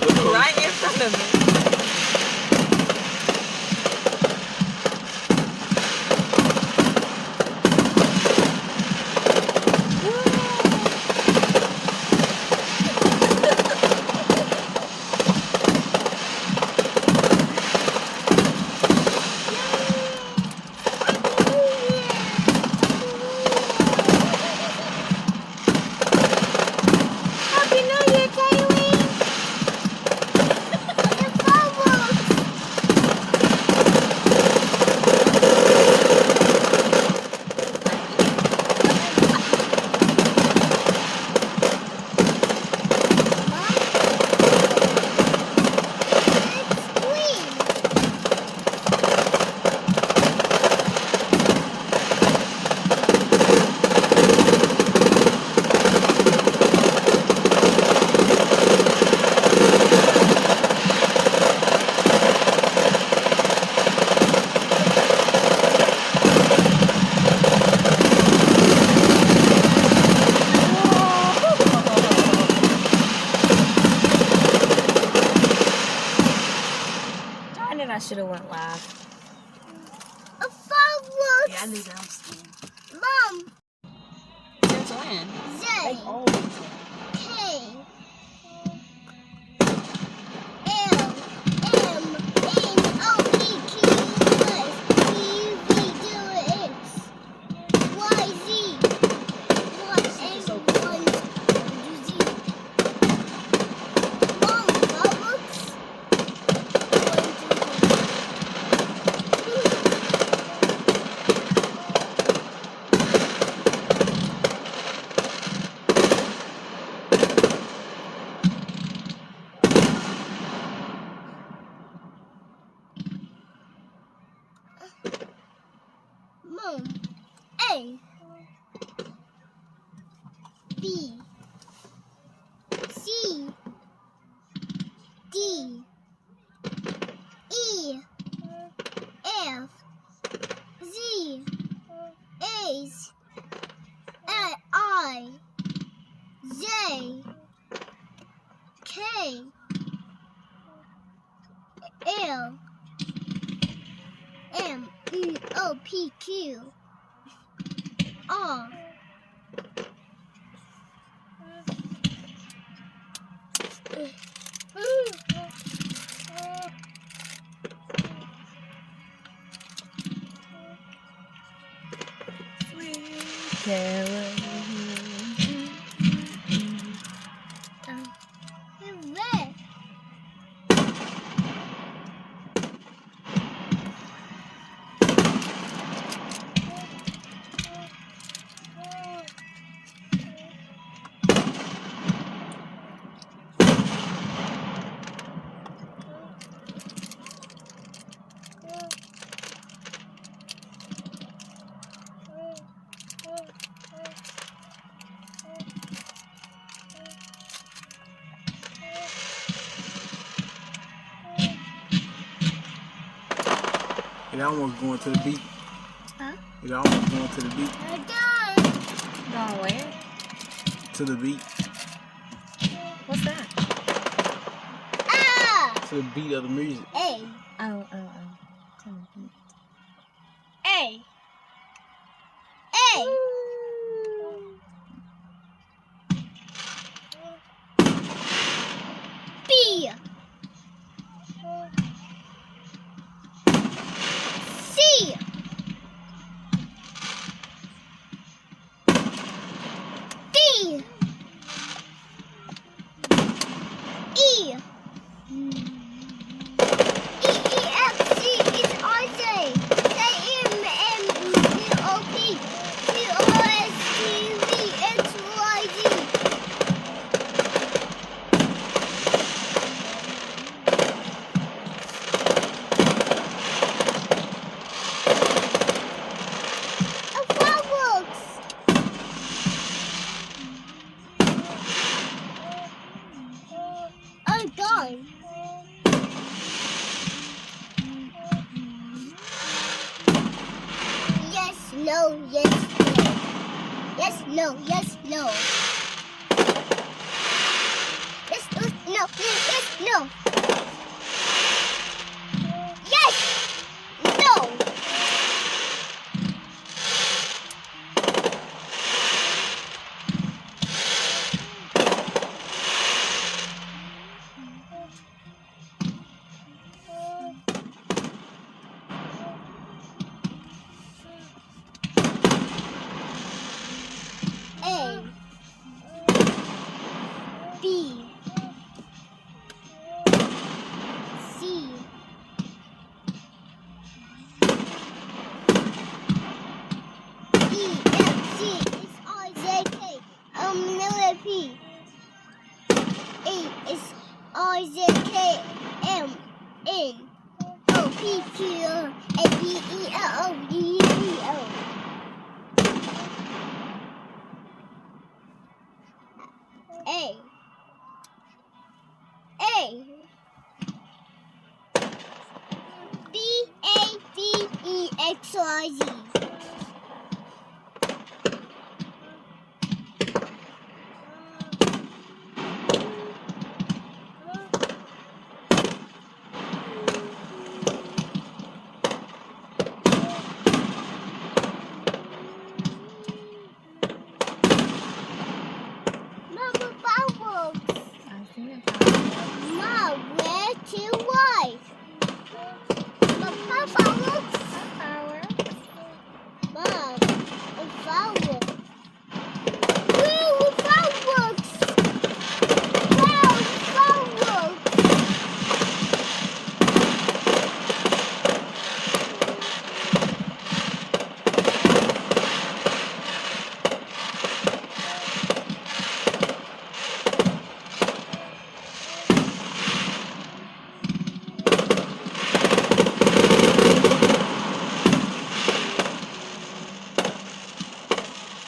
Right in front of me. Happy New Year, Kaylee! The fireworks! Darn it, I should have went live. A fireworks! Yeah, I knew that was scared. Mom! Since when? Z! They always K L M N O P Q S T V W X Y Z Y and so one Z. Mom, fireworks? Mom, A B C D E F Z H I J K L M N O P Q R Caroline. red. It almost going to the beat. Huh? It almost going to the beat. We're done. Going where? To the beat. What's that? Ah! To the beat of the music. A Oh. A A B C D E F G H I J K M N O P Q R S T V X Y Z. A fireworks. Oh God. Yes, no, yes, no. Yes, no, yes, no. Yes, no, yes, no. No. Yes. No. A. B. C. E. F. G. H. I. J. K. L. P. A. S. I. J. K. M. N. O. P. Q. R. A. B. E. L. O. D. E. O. A. A. B. A. D. E. X. Y. Z. Mama, fireworks. I see the fireworks. Mom, where to why? Mom, fireworks. Fireworks. Mom, fireworks. Woo, fireworks. Wow, fireworks.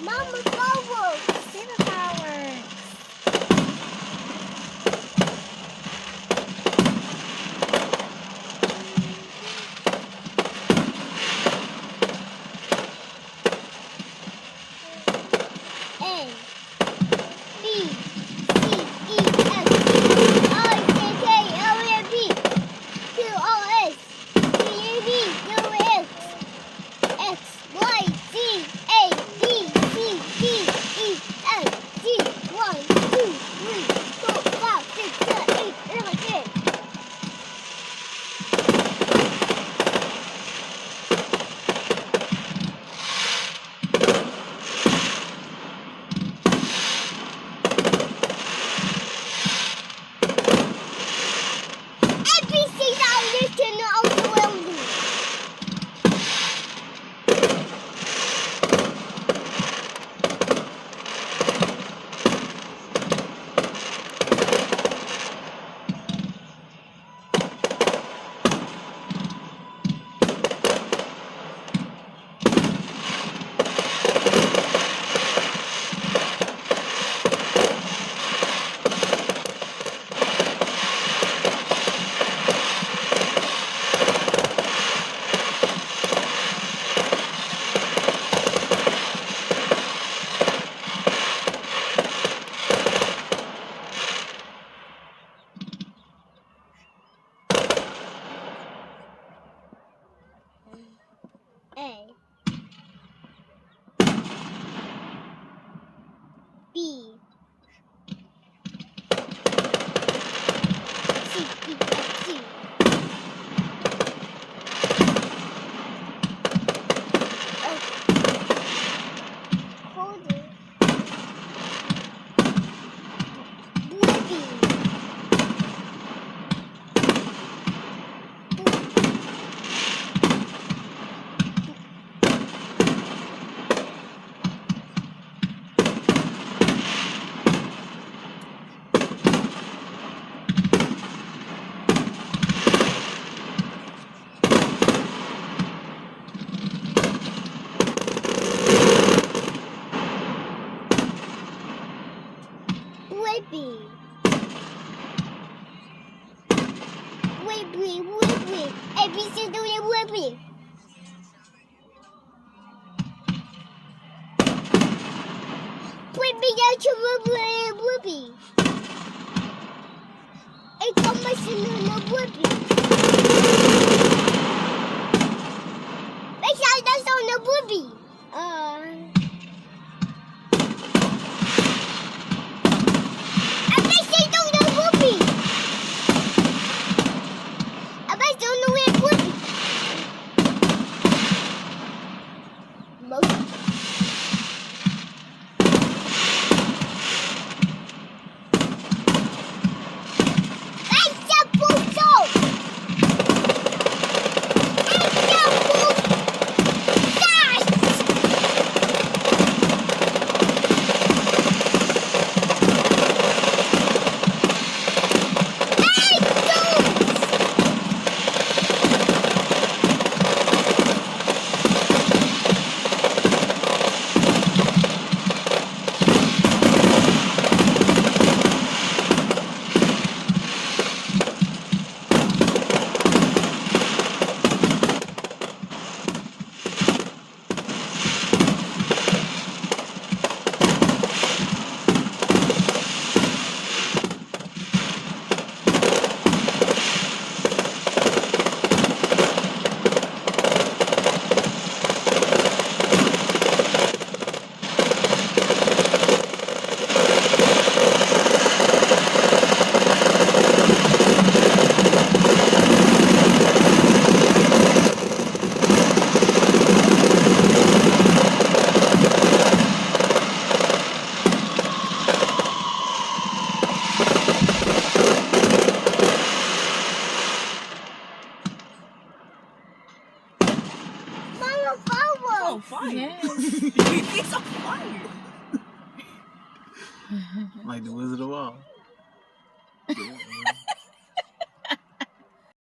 Mama, fireworks. See the fireworks. A. B. C. E. F. G. I. J. K. L. M. P. Q. R. S. T. U. V. W. X. X. Y. Z. A. B. C. D. E. F. G. 1, 2, 3, 4, 5, 6, 7, 8, 9, 10. ABC's are written on the window. A. B. C. E. F. G. Hold it. Libby. Whippy. Whippy, whippy. ABC doing whippy. Whippy, that's your whippy. It's machine on the whoopee. Make sure that's on the whoopee.